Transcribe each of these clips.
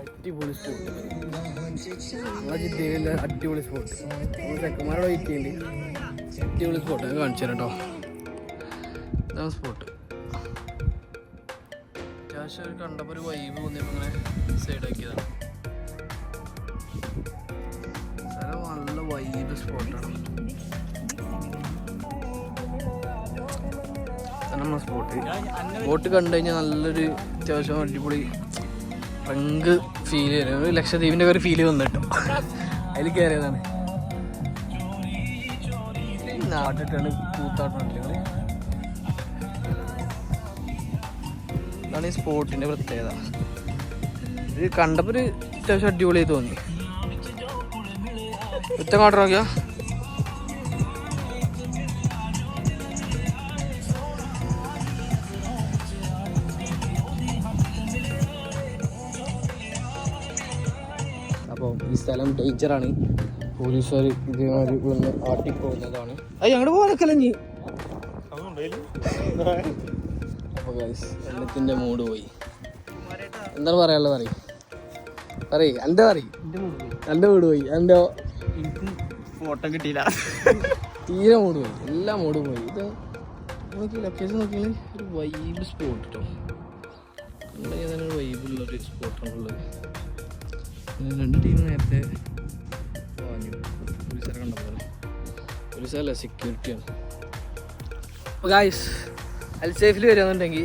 അടിപൊളി സ്പോട്ട്. നമ്മളെ ജിദ്ദയിലെ അടിപൊളി സ്പോട്ട്. നമ്മൾ ചെക്കന്മാരോട് വെയിറ്റ് ചെയ്യേണ്ടി. അടിപൊളി സ്പോട്ട് ഞാൻ കാണിച്ചു തരാം കേട്ടോ. ഇതാണ് സ്പോട്ട്. അത്യാവശ്യം ഒരു കണ്ടപ്പോൾ ഒരു വൈബ് തോന്നിയപ്പോൾ ഇങ്ങനെ സൈഡാക്കിയതാണ്. സ്ഥലം നല്ല വൈബ് സ്പോട്ടാണ്. നമ്മളെ സ്പോട്ട് കണ്ടു കഴിഞ്ഞാൽ നല്ലൊരു അത്യാവശ്യം അടിപൊളി റങ്ക് ഫീൽ ചെയ്യുന്നത്. ഒരു ലക്ഷദ്വീപിൻ്റെ ഒരു ഫീല് വന്നു കേട്ടോ. അതിൽ കയറിയതാണ്. നാട്ടിട്ടാണ് കൂത്താട്ടം. ഇതാണ് ഈ സ്പോട്ടിൻ്റെ പ്രത്യേകത. ഇത് കണ്ടപ്പോൾ ഒരു അത്യാവശ്യം അടിപൊളിയായി തോന്നി. ഒറ്റ കാട്ടർ നോക്കിയാ അപ്പോൾ ഈ സ്ഥലം ഡേഞ്ചറാണ്. പോലീസുകാർ ഇതേമാതിരി വന്ന് ആട്ടിപ്പോകുന്നതാണ്. അങ്ങോട്ട് പോകാനൊക്കെ നീ. അപ്പോൾ ഗൈസ് വെള്ളത്തിൻ്റെ മൂഡ് പോയി. എന്താണ് പറയാനുള്ളത് പറയ് എൻ്റെ എൻ്റെ മൂഡ് പോയി. എൻ്റെ എനിക്ക് ഫോട്ടോ കിട്ടിയില്ല. തീരെ മൂഡ് പോയി. എല്ലാ മൂഡും പോയി. ഇത് നോക്കി ലൊക്കേഷൻ നോക്കിയാൽ ഒരു വൈബ് സ്പോട്ട് കേട്ടോ. നമ്മുടെ ഏതാണ് ഒരു വൈബുള്ളൊരു സ്പോട്ടാണുള്ളത്. രണ്ട് ടീം നേരത്തെ പറഞ്ഞു. പോലീസുകാരെ കണ്ടപ്പോൾ പോലീസുകാരല്ല, സെക്യൂരിറ്റിയാണ്. അപ്പോൾ ഗായ്സ് അൽസേഫിൽ വരികയെന്നുണ്ടെങ്കിൽ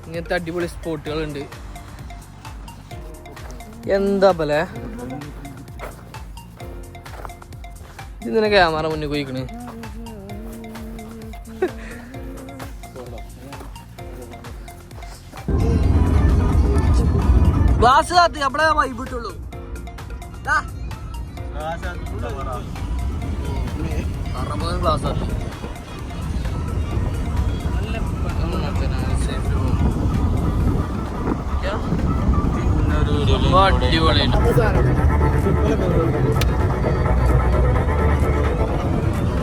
ഇങ്ങനത്തെ അടിപൊളി സ്പോട്ടുകളുണ്ട്. എന്താ പോലെ ഇതിനെ ക്യാമറ മുന്നിൽ പോയിക്കണ്. ഗ്ലാസ് കാത്ത് അപ്പളേ വൈബ് കിട്ടുള്ളൂ. ഗ്ലാസ് കാത്ത് അടിപൊളിയാണ്.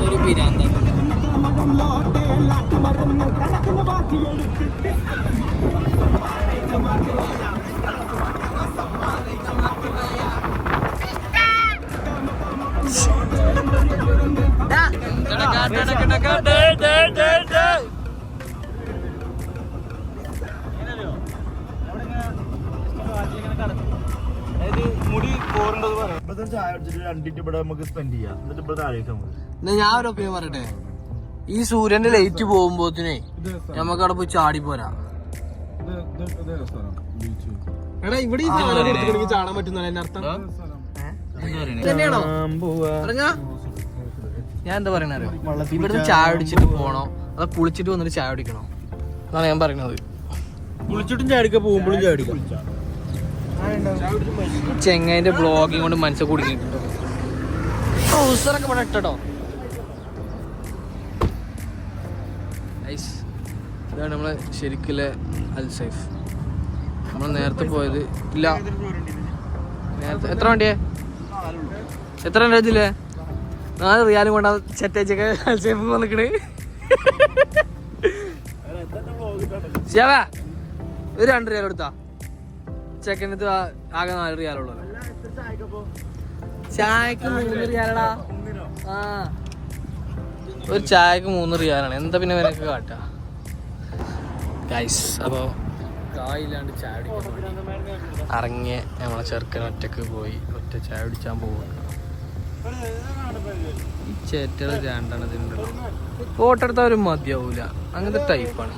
ഒരു പിരാന്ത ഞാൻ ഒരു ഒപ്പീനിയൻ പറയട്ടെ. ഈ സൂര്യന്റെ ലൈറ്റ് പോകുമ്പോത്തിനെ നമുക്ക് അവിടെ പോയി ചാടി പോരാ. എടാ ഇവിടെ ചാടാൻ പറ്റുന്ന അർത്ഥം തന്നെയാണോ? ഞാൻ എന്താ പറയണ അറിയോ? ഇവിടുന്ന് ചായ അടിച്ചിട്ട് പോണോ അതോ കുളിച്ചിട്ട് വന്നിട്ട് ചായ അടിക്കണോ എന്നാണ് ഞാൻ പറയുന്നത്. കുളിച്ചിട്ടും ചാടിക്ക പോകുമ്പോഴും ചാടിക്കാം. ചെങ്ങൈന്റെ ബ്ലോഗിങ് കൊണ്ട് മനസ്സിൽ കുടുങ്ങിയിട്ടുണ്ടോ? ട്രൗസറൊക്കെ ഇവിടെ ഇട്ടോ. ഇതാണ് നമ്മളെ ശരിക്കുള്ള അൽസൈഫ്. നമ്മൾ നേരത്തെ പോയത് ഇല്ല. നേരത്തെ എത്ര വണ്ടിയെ എത്ര ഇതില്ലേ 4 റിയാലും കൊണ്ടാ ചെറ്റേച്ചൊക്കെ അൽസൈഫ് വന്നിക്കണ്. ശിവ ഒരു 2 റിയാൽ കൊടുത്താ ചെക്കനത്ത് ആകെ 4 റിയാലുള്ളൂ. ചായക്ക് 3 റിയാലടാ. ആ ഒരു ചായക്ക് 3 റിയാലാണ്. എന്താ പിന്നെ നിനക്ക് കാട്ടാ ഗൈസ്. അപ്പോൾ കായില്ലാണ്ട് ചായ കുടിക്കാൻ ഇറങ്ങിയ നമ്മളെ ചെറുക്കൻ ഒറ്റക്ക് പോയി ഒറ്റ ചായ കുടിച്ചാൻ പോവുക. ഈ ചേറ്റകൾ 2 ഇതിനുണ്ടല്ലോ. ഫോട്ടോ എടുത്താൽ മതിയാവൂല. അങ്ങനത്തെ ടൈപ്പാണ്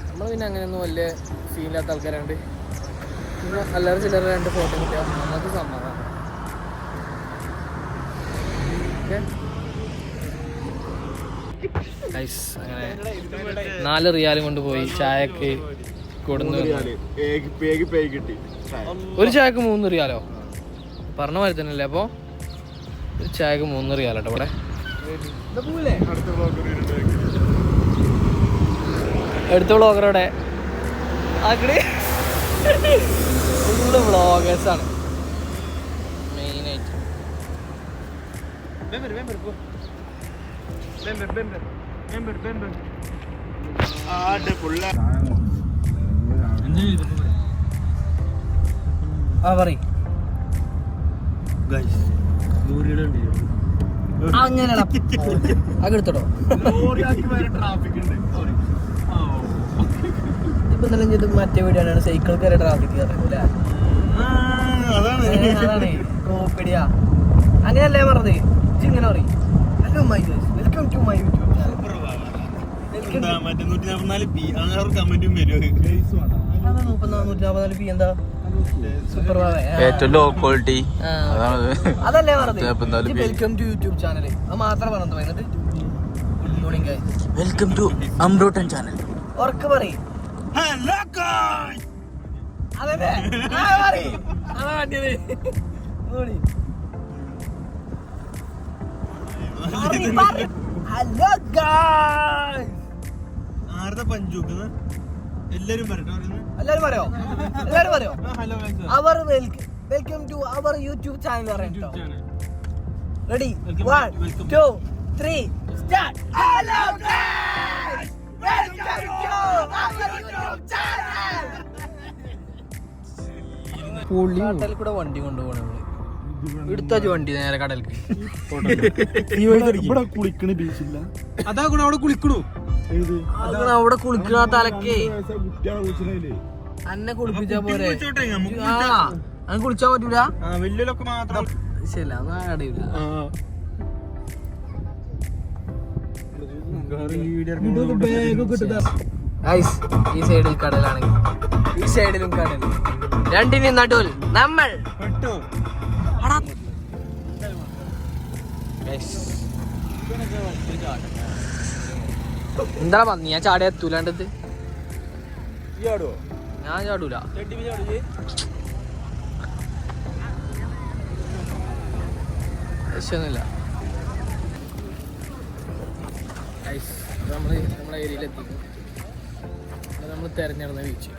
നമ്മൾ. പിന്നെ അങ്ങനെയൊന്നും വലിയ സീനില്ലാത്ത ആൾക്കാരുണ്ട്. പിന്നെ അല്ലാതെ ചിലർ 2 ഫോട്ടോ കിട്ടിയാൽ നമുക്ക് സമ്മതമാണ്. അങ്ങനെ 4 റിയാലും കൊണ്ട് പോയി ചായക്ക് കൊടുന്നു. ഒരു ചായക്ക് 3 റിയാലോ പറഞ്ഞ മാതിരി തന്നെ അല്ലേ? അപ്പോൾ ഒരു ചായക്ക് 3 റിയാലോ ഇവിടെ. അടുത്ത വ്ളോഗറോടെ ആക്കടി ഫുള്ള് വ്ളോഗേഴ്സാണ് മെയിനായിട്ട്. ആ പറയ്. അങ്ങനെയാ അകെടുത്തോ. ഇപ്പൊ എന്തെല്ലാം ചെയ്ത് മറ്റേ വീടാണ് സൈക്കിൾക്ക് വരെ ട്രാഫിക് കയറില്ലേ? അതാണ് കോപ്പടിയാ. അങ്ങനെയല്ലേ പറഞ്ഞത്? ഇങ്ങനെ പറയും. Hello my guys, welcome to my YouTube channel. എന്താ സൂപ്പർ ഏറ്റവും ലോ ക്വാളിറ്റി അതല്ലേ പറഞ്ഞത്? Welcome to YouTube channel. അത് മാത്രം പറഞ്ഞു എന്നിട്ട് good morning guys, welcome to അമ്പ്രോട്ടൻ ചാനൽ. ഉറക്കെ പറയും. അതല്ലേ അതാ വേണ്ടിയത്. Hello guys. ആരുടെ പഞ്ചൂക്കുന്ന എല്ലാരും പറയോ? എല്ലാരും പറയോ? അവർ welcome to our YouTube channel പറയട്ടോ. Ready 1 2 3 start. Hello guys, welcome to our YouTube channel. കടലിൽ കൂടെ വണ്ടി കൊണ്ടുപോകണം നമ്മള്. എടുത്ത വണ്ടി നേരെ കടലിക്ക്. കുളിക്കണ ബീച്ചില്ല. അതാ അവിടെ കുളിക്കണു. അവിടെ കുളിക്കണ തലക്കേ അന്നെ കുളിപ്പിച്ചാ പോരെ. അന്ന് കുളിച്ചാൻ പറ്റൂല. വലിയൊക്കെ മാത്രം ശരിയല്ല, അടയില്ല. ഈ സൈഡിൽ കടലാണെങ്കിൽ ഈ സൈഡിലും കടൽ, രണ്ടിനും നടുവിൽ നമ്മൾ. എന്താ പന്നി, ഞാൻ ചാടിയ എത്തൂലാണ്ടത്. ഞാൻ ചാടൂല. വിഷയൊന്നുമില്ല. നമ്മള് നമ്മുടെ ഏരിയയിലെത്തി. നമ്മൾ തെരഞ്ഞെടുന്ന ബീച്ച്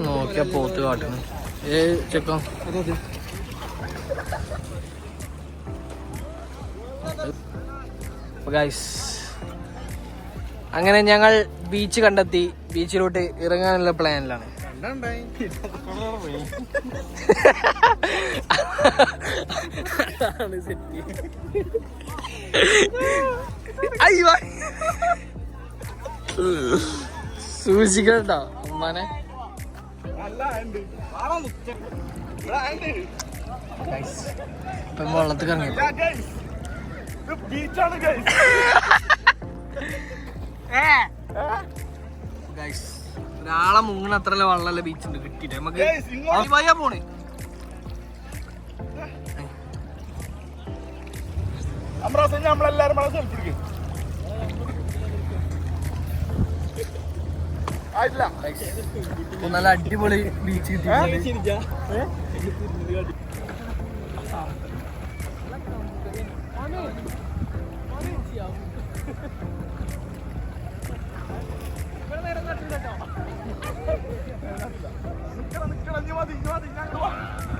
നോക്കിയാ പോത്ത് കാട്ടണം. ചെക്കോ ഗൈസ്, അങ്ങനെ ഞങ്ങൾ ബീച്ച് കണ്ടെത്തി. ബീച്ചിലോട്ട് ഇറങ്ങാനുള്ള പ്ലാനിലാണ്. സൂക്ഷിക്കട്ടോ ഉമ്മാനെ. ഇപ്പൊ വെള്ളത്തിൽ ഇറങ്ങി. ഒരാളെ മുങ്ങണ അത്രല്ല വെള്ളല്ല ബീച്ചുണ്ട്. കിട്ടിട്ട് നമുക്ക് വയ്യാ പോണ്. നല്ല അടിപൊളി ബീച്ച് കിട്ടി.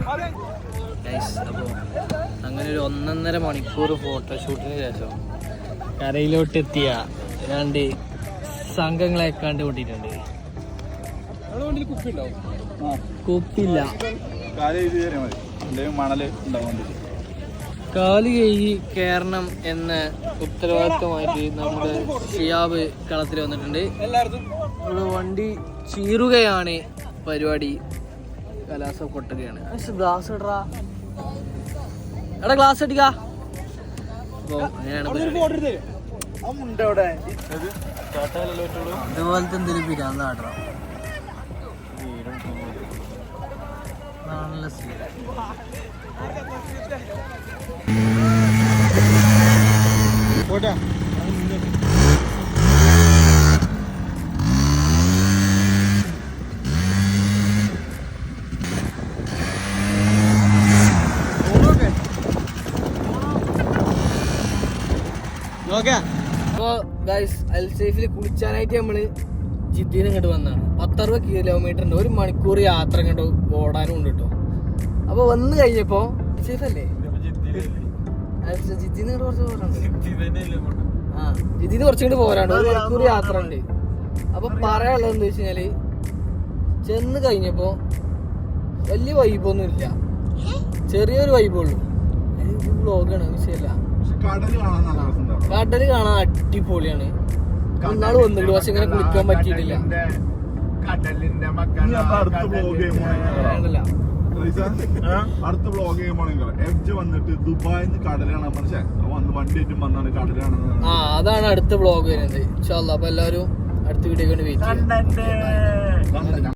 അപ്പോൾ അങ്ങനെ ഒരു 1.5 മണിക്കൂർ ഫോട്ടോഷൂട്ടിന് ശേഷം കരയിലോട്ട് എത്തിയ രണ്ട് സംഘങ്ങളെ കണ്ടുകൊണ്ടിട്ടുണ്ട്. കുപ്പില്ല, കാല് കഴുകി കയറണം എന്ന ഉത്തരവാദിത്വമായിട്ട് നമ്മുടെ ഷിയാബ് കളത്തിൽ വന്നിട്ടുണ്ട്. ഇവിടെ വണ്ടി ചീറുകയാണ് പരിപാടി. കലാസം കൊട്ടുകയാണ്. ഗ്ലാസ് ഇടറാ, എടാ ഗ്ലാസ് അടിക്കാ. അപ്പൊ അങ്ങനെയാണ് ഇതുപോലത്തെ എന്തെങ്കിലും പിരാന്ത് ആട്ടണം. നല്ല സീൻ. അപ്പൊ ഗൈസ്, അൽസൈഫിൽ കുളിച്ചാനായിട്ട് നമ്മള് ജിദ്ദീന്ന് ഇങ്ങോട്ട് വന്നതാണ്. 10-60 കിലോമീറ്റർ ഉണ്ട്. 1 മണിക്കൂർ യാത്ര ഇങ്ങോട്ട് ഓടാനും ഉണ്ട് കേട്ടോ. അപ്പൊ വന്ന് കഴിഞ്ഞപ്പോ സേഫ് അല്ലേ? ജിദ്ദീന്ന് കുറച്ച് പോരാണ്ട്. ജിദ്ദീന്ന് കുറച്ചുകൂടി പോരാണ്ട്. 1 മണിക്കൂർ യാത്ര ഉണ്ട്. അപ്പൊ പറയാനുള്ളത് എന്താ വെച്ച് കഴിഞ്ഞാല്, ചെന്ന് കഴിഞ്ഞപ്പോ വലിയ വൈബൊന്നും ഇല്ല, ചെറിയൊരു വൈബുള്ളൂ. വ്ലോഗാണ്, വിഷയമല്ല. കടല് കാണാൻ അടിപൊളിയാണ്. ഒന്നാൾ വന്നിട്ട് പക്ഷെ ഇങ്ങനെ കുളിക്കാൻ പറ്റിയിട്ടില്ല. അടുത്ത ബ്ലോഗ് ചെയ്യുമ്പോണെങ്കിൽ എഡ്ജ് വന്നിട്ട് ദുബായിന്ന് കടലാണ് മനസ്സിലായി വണ്ടി ആയിട്ടും വന്നാണ് കടലാണ്. അതാണ് അടുത്ത ബ്ലോഗ് വരുന്നത്. ഇൻഷാ അല്ലാഹ്. അപ്പൊ എല്ലാവരും അടുത്ത വീഡിയോ കൊണ്ട് വെയിറ്റ് ചെയ്യാം.